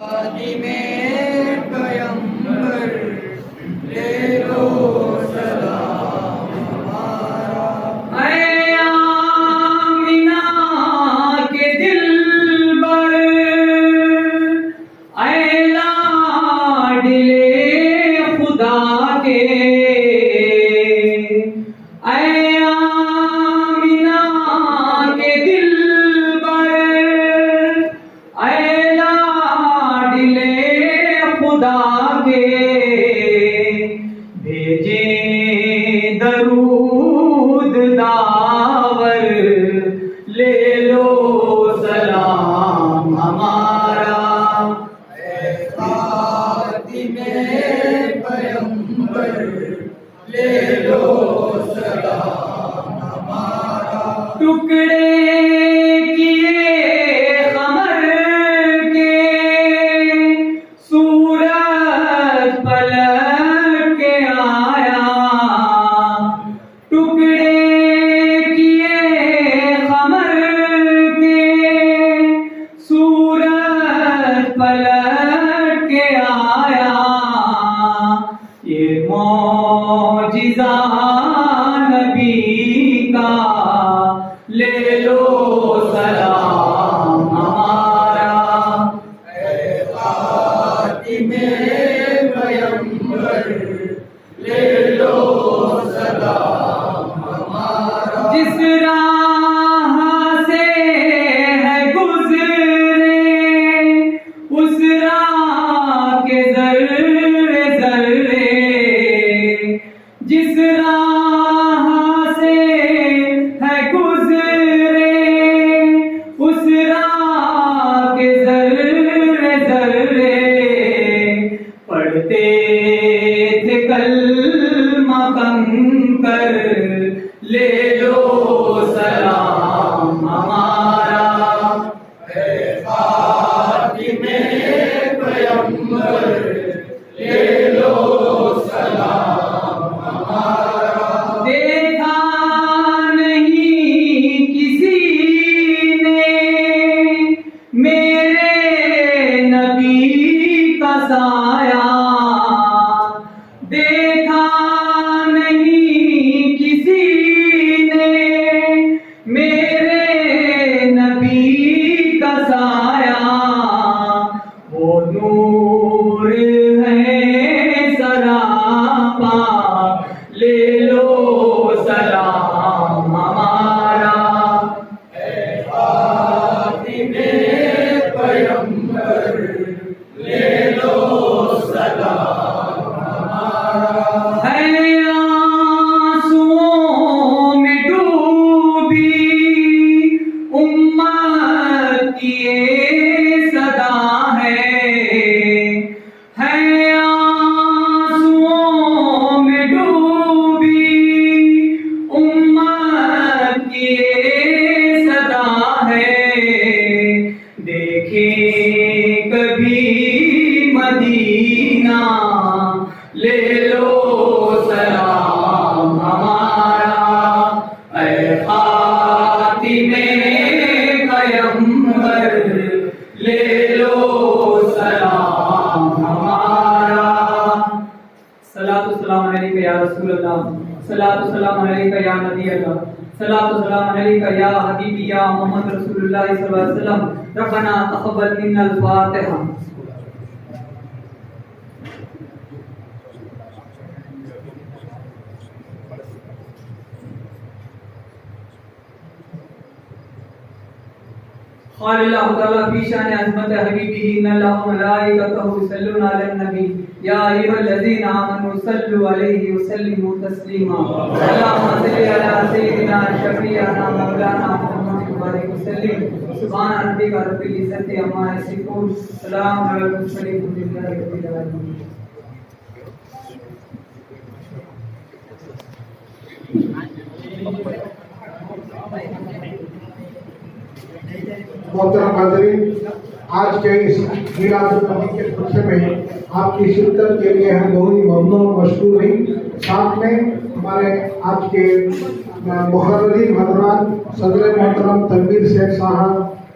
میں پیمبر لے لو سلام ہمارا، اے آمینہ کے دلبر، اے لاڈلے خدا کے، اے آمینہ کے دلبر، اے لاڈلے خدا کے، بھیجیں درود داور، لے لو سلام ہمارا، اے خاتم پیمبر لے لو سلام ہمارا، ٹکڑے کیے قمر کے سورج پلٹ کے آیا، ٹکڑے کیے قمر کے سورج پلٹ کے آیا، یہ معجزہ نبی کا، لے لو سلام ہمارا، اے خاتم پیمبر لے لو سلام ہمارا، جس راہ سے ہے گزرے اس راہ کے ذرے ذرے، جس راہ سے ہے گزرے اس راہ کے ذرے ذرے، پڑھتے تھے کلمہ کنکر، لے لو سلام ہمارا، اے خاتم پیمبر لے لو سلام ہمارا، دیکھا نہیں کسی نے میرے نبی کا سایہ، دیکھا نہیں کسی نے میرے نبی کا سایہ، وہ نور ہے سراپا، لے لو سلام ہمارا، اے خاتم پیمبر لے لو سلام ہمارا، ہے آنسوؤں میں ڈوبی امت کی یہ صدا ہے آنسوؤں میں ڈوبی امت کی یہ صدا ہے، دیکھیں کبھی مدینہ، لے لو سلام ہمارا، اے خاتم پیمبر لے لو سلام ہمارا، صلاۃ السلام علیکہ یا رسول اللہ، صلاۃ السلام علیکہ یا نبی اللہ، صلاۃ السلام علیکہ یا حبیبی یا محمد رسول اللہ صلی اللہ علیہ وسلم، ربنا تقبل منا الفاتحہ۔ قال اللہ تعالیٰ فی شان عظمت حبیبہ ان اللہ وملائکتہ یصلون علی النبی یا ایھا الذین آمنوا صلوا علیہ وسلموا تسلیما، اللہم صل علی سیدنا شفیعنا مولانا محمد وبارک وسلم، سبحان ربک رب العزۃ عما یصفون، سلام علی المرسلین والحمد للہ رب العالمین۔ محترم حاضرین، آج کے اس میلاد النبی کے خطبے میں آپ کی شرکت کے لیے ہم بہت ہی ممنون و مشکور ہیں۔ ساتھ میں ہمارے آج کے محررین حضرات، صدر محترم تنویر شیخ صاحب،